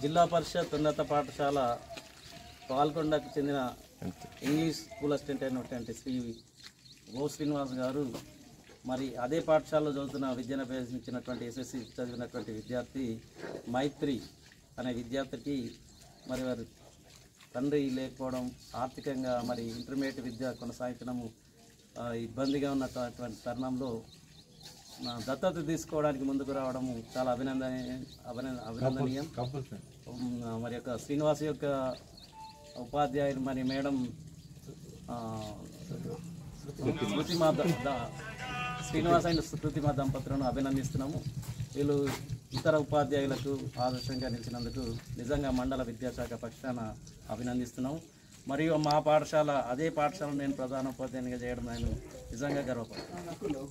జిల్లా పరిషత్ ఉన్నత పాఠశాల పాల్కొండకు చెందిన ఇంగ్లీష్ స్కూల్ అసిస్టెంట్ అయినటువంటి శ్రీ ఓ శ్రీనివాస్ గారు మరి అదే పాఠశాలలో చదువుతున్న విద్యను అభ్యసించినటువంటి ఎస్ఎస్సి చదివినటువంటి విద్యార్థి మైత్రి అనే విద్యార్థికి మరి వారి తండ్రి లేకపోవడం, ఆర్థికంగా మరి ఇంటర్మీడియట్ విద్య కొనసాగించడము ఇబ్బందిగా ఉన్నటువంటి తరుణంలో దత్తత తీసుకోవడానికి ముందుకు రావడము చాలా అభినందనీయం. మరి యొక్క శ్రీనివాస్ యొక్క ఉపాధ్యాయులు మరి మేడం శ్రీనివాస్ అయిన శృతిమా దంపతులను అభినందిస్తున్నాము. వీళ్ళు ఇతర ఉపాధ్యాయులకు ఆదర్శంగా నిలిచినందుకు నిజంగా మండల విద్యాశాఖ పక్షాన అభినందిస్తున్నాము. మరియు మా పాఠశాల అదే పాఠశాల నేను ప్రధాన ఉపాధ్యాయునిగా చేయడం నేను నిజంగా గర్వపడుతున్నాను.